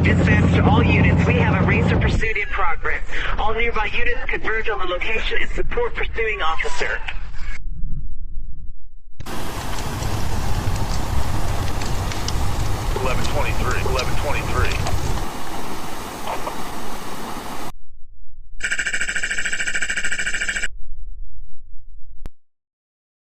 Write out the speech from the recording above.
Dispatch to all units. We have a racer pursuit in progress. All nearby units converge on the location and support pursuing officer. 1123.